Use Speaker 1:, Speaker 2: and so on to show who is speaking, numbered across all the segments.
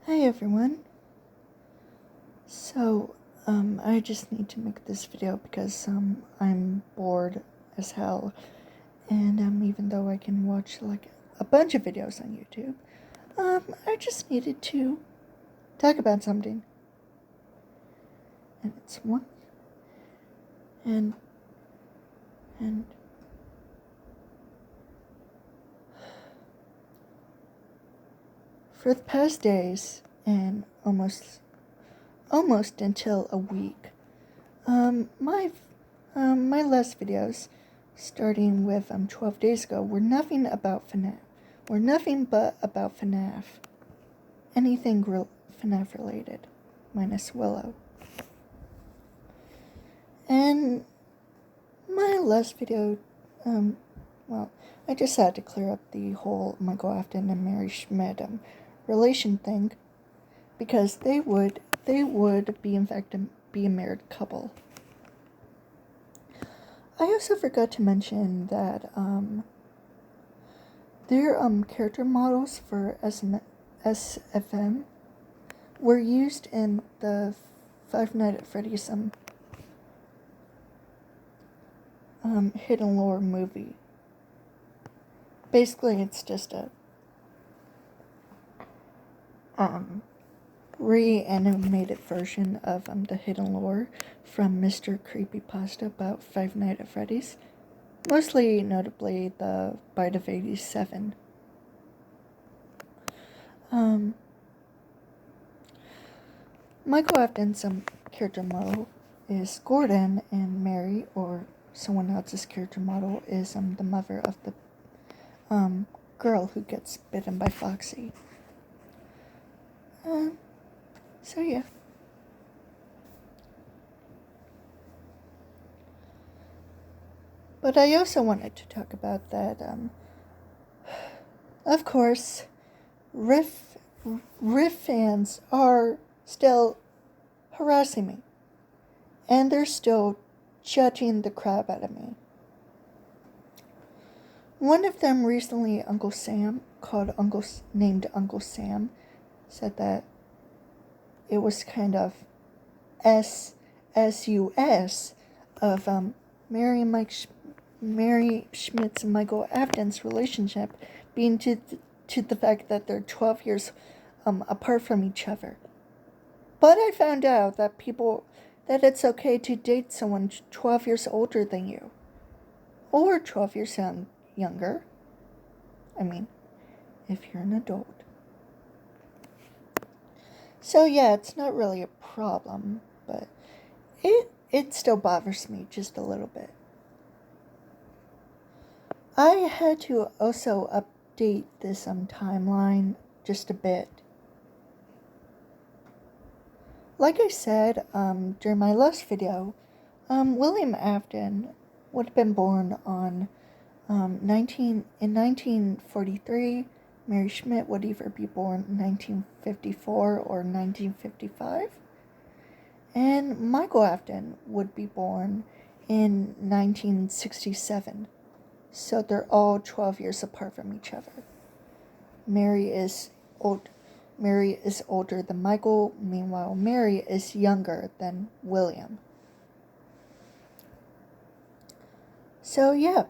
Speaker 1: Hi everyone. So, I just need to make this video because I'm bored as hell, and even though I can watch like a bunch of videos on YouTube, I just needed to talk about something, and it's one, and and for the past days and almost until a week, my last videos, starting with 12 days ago, were nothing about Fnaf. Were nothing but about Fnaf. Anything Fnaf related, minus Willow. And my last video, I just had to clear up the whole Michael Afton and Mary Schmidt relation thing, because they would be in fact be a married couple. I also forgot to mention that their character models for SFM were used in the Five Nights at Freddy's Hidden Lore movie. Basically, it's just a reanimated version of the Hidden Lore from Mr. Creepypasta about Five Nights at Freddy's. Mostly notably the Bite of 87. Michael Afton's character model is Gordon, and Mary, or someone else's character model, is the mother of the girl who gets bitten by Foxy. So yeah. But I also wanted to talk about that, of course, Riff fans are still harassing me. And they're still judging the crap out of me. One of them recently, Uncle Sam, named Uncle Sam, said that it was kind of SUS of Mary Schmidt's and Michael Afton's relationship being to the fact that they're 12 years apart from each other. But I found out that it's okay to date someone 12 years older than you, or 12 years younger. I mean, if you're an adult. So yeah, it's not really a problem, but it still bothers me just a little bit. I had to also update this timeline just a bit. Like I said during my last video, William Afton would have been born on in 1943. Mary Schmidt would either be born in 1954 or 1955. And Michael Afton would be born in 1967. So they're all 12 years apart from each other. Mary is older than Michael. Meanwhile, Mary is younger than William. So yeah,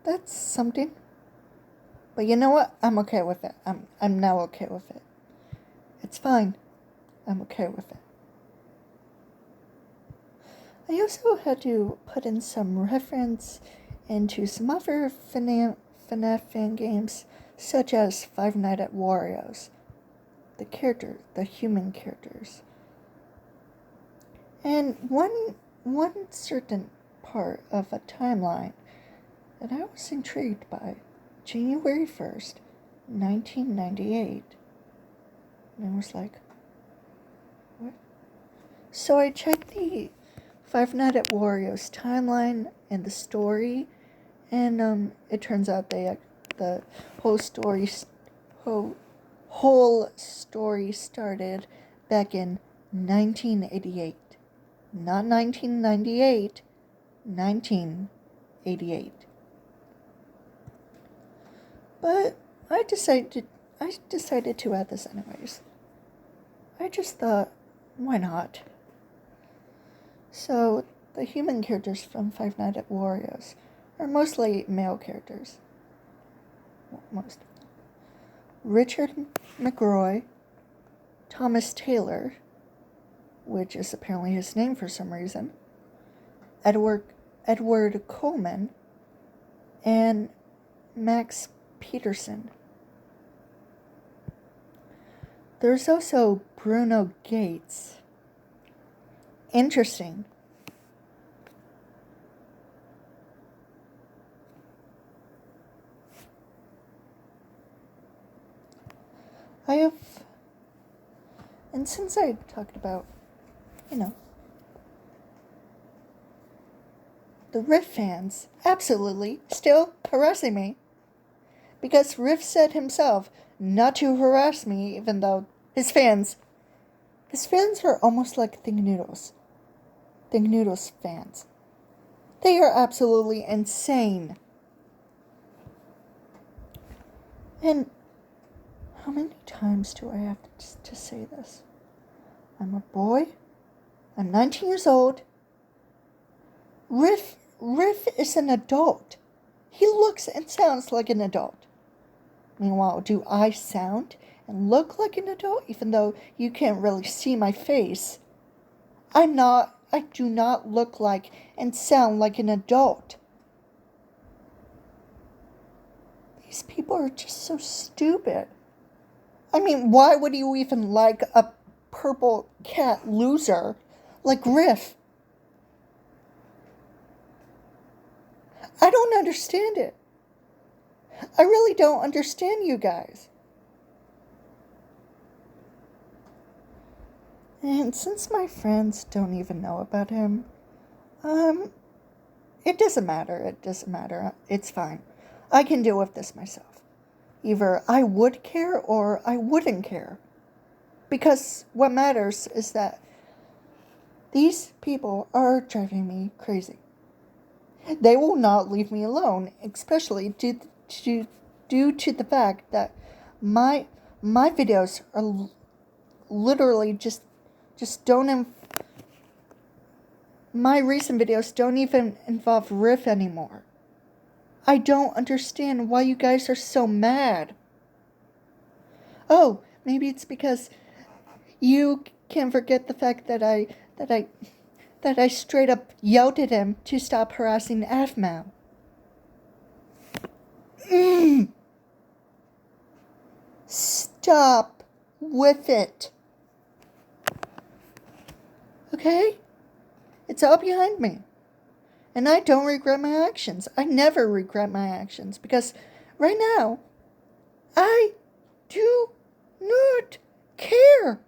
Speaker 1: that's something. But you know what? I'm okay with it. I'm now okay with it. It's fine. I'm okay with it. I also had to put in some reference into some other Fnaf fan games, such as Five Nights at Wario's. The human characters. And one certain part of a timeline that I was intrigued by, January 1st, 1998. And I was like, what? So I checked the Five Nights at Wario's timeline and the story, and it turns out the whole story started back in 1988. Not 1998, 1988. But I I decided to add this anyways. I just thought, why not? So, the human characters from Five Nights at Wario's are mostly male characters. Most. Richard McRoy, Thomas Taylor, which is apparently his name for some reason, Edward Coleman, and Max Peterson. There's also Bruno Gates. Interesting. And since I talked about, the Riff fans absolutely still harassing me. Because Riff said himself not to harass me, even though his fans are almost like Think Noodles fans. They are absolutely insane. And how many times do I have to say this? I'm a boy. I'm 19 years old. Riff is an adult. He looks and sounds like an adult. Meanwhile, do I sound and look like an adult, even though you can't really see my face? I do not look like and sound like an adult. These people are just so stupid. I mean, why would you even like a purple cat loser like Riff? I don't understand it. I really don't understand you guys. And since my friends don't even know about him, it doesn't matter. It's fine. I can deal with this myself. Either I would care or I wouldn't care. Because what matters is that these people are driving me crazy. They will not leave me alone, especially due to the fact that my videos are literally just don't. My recent videos don't even involve Riff anymore. I don't understand why you guys are so mad. Oh, maybe it's because you can't forget the fact that I straight up yelled at him to stop harassing Fnaf. Stop with it. Okay? It's all behind me. And I don't regret my actions. I never regret my actions because right now, I do not care.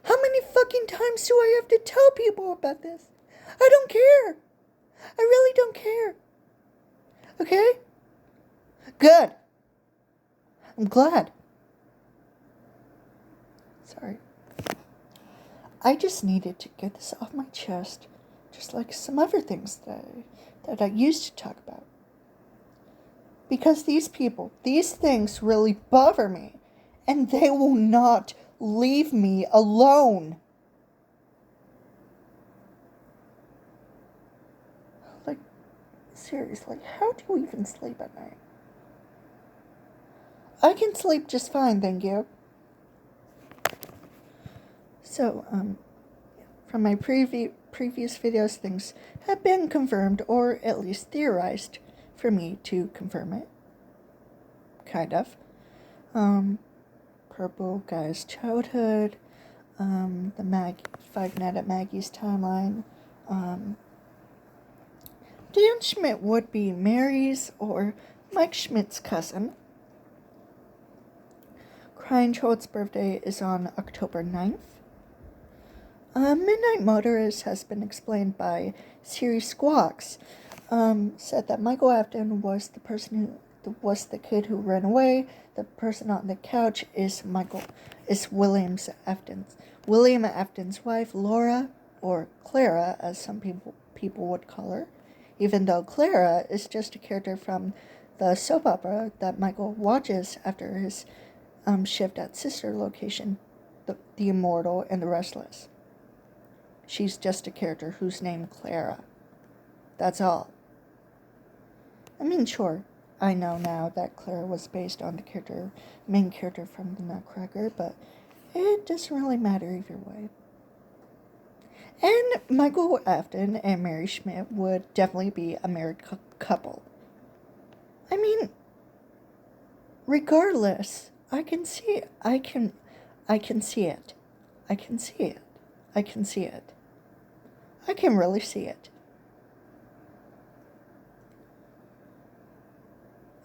Speaker 1: How many fucking times do I have to tell people about this? I don't care. I really don't care. Okay? Good. I'm glad. Sorry. I just needed to get this off my chest, just like some other things that I used to talk about. Because these things really bother me, and they will not leave me alone. Like, seriously, how do you even sleep at night? I can sleep just fine, thank you. So, from my previous videos, things have been confirmed, or at least theorized, for me to confirm it. Kind of. Purple Guy's childhood, the Five Nights at Maggie's timeline, Dan Schmidt would be Mary's or Mike Schmidt's cousin. Crying Child's birthday is on October 9th. Midnight Motorist has been explained by Siri Squawks. Said that Michael Afton was the person who was the kid who ran away. The person on the couch is William Afton's wife, Laura, or Clara, as some people would call her. Even though Clara is just a character from the soap opera that Michael watches after his shift at sister location, the Immortal and the Restless. She's just a character who's named Clara. That's all. I mean, sure, I know now that Clara was based on the main character from the Nutcracker, but it doesn't really matter either way. And Michael Afton and Mary Schmidt would definitely be a married couple. I mean, regardless, I can see it. I can see it. I can see it. I can see it. I can really see it.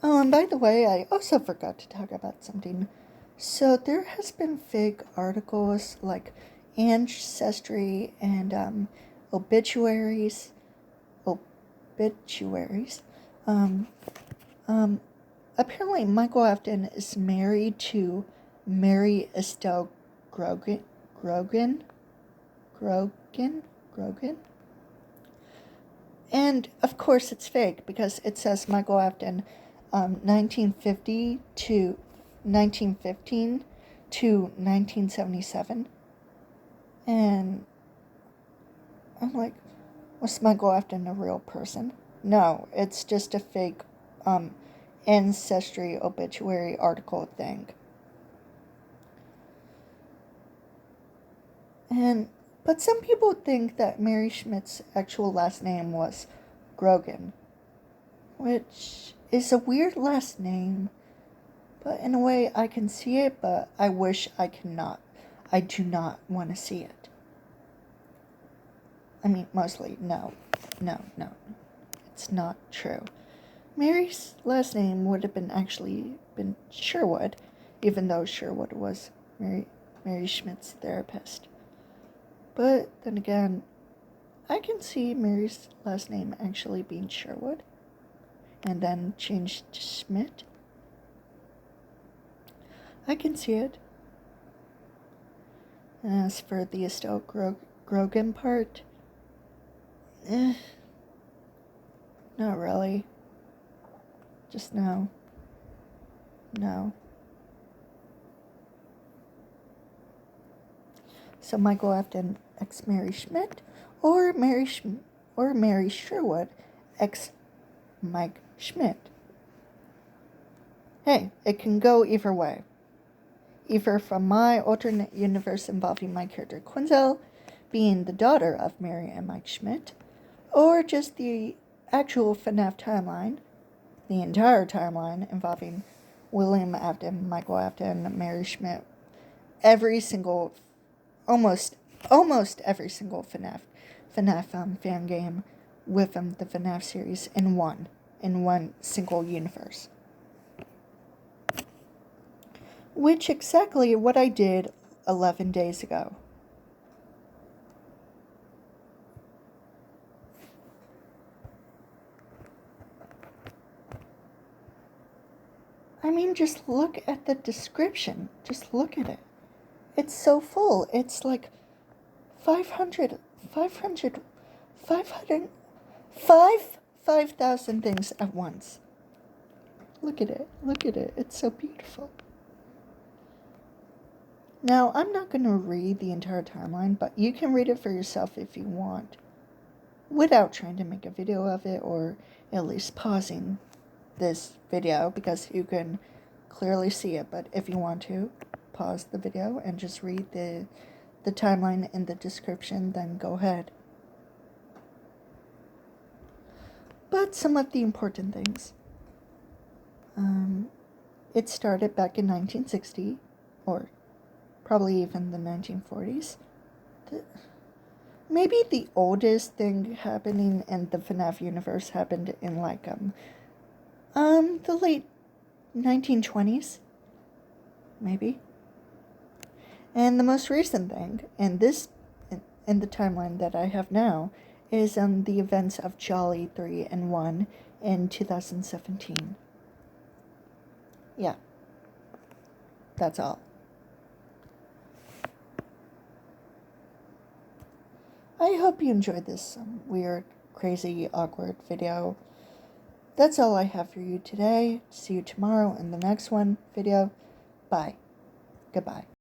Speaker 1: Oh, and by the way, I also forgot to talk about something. So there has been fake articles like Ancestry and obituaries. Um, Apparently Michael Afton is married to Mary Estelle Grogan. And of course it's fake because it says Michael Afton 1950 to 1915 to 1977. And I'm like, was Michael Afton a real person? No, it's just a fake Ancestry obituary article thing. But some people think that Mary Schmidt's actual last name was Grogan, which is a weird last name, but in a way I can see it, but I wish I cannot. I do not want to see it. I mean, mostly, no. It's not true. Mary's last name would have been Sherwood, even though Sherwood was Mary Schmidt's therapist. But then again, I can see Mary's last name actually being Sherwood, and then changed to Schmidt. I can see it. As for the Estelle Grogan part, not really. Just no. So Michael Afton ex Mary Schmidt, or Mary Sherwood ex Mike Schmidt. Hey, it can go either way. Either from my alternate universe involving my character Quinzel being the daughter of Mary and Mike Schmidt, or just the actual Fnaf timeline, the entire timeline involving William Afton, Michael Afton, Mary Schmidt, almost every single FNAF fan game with the FNAF series in one single universe. Which exactly what I did 11 days ago. I mean, just look at the description. Just look at it. It's so full. It's like 5,000 things at once. Look at it. It's so beautiful. Now, I'm not going to read the entire timeline, but you can read it for yourself if you want, without trying to make a video of it, or at least pausing this video, because you can clearly see it. But if you want to, pause the video and just read the timeline in the description, then go ahead. But some of the important things. It started back in 1960, or probably even the 1940s. Maybe the oldest thing happening in the FNAF universe happened in like the late 1920s, maybe. And the most recent thing in the timeline that I have now is the events of Jolly 3 and 1 in 2017. Yeah. That's all. I hope you enjoyed this weird, crazy, awkward video. That's all I have for you today. See you tomorrow in the next video. Bye. Goodbye.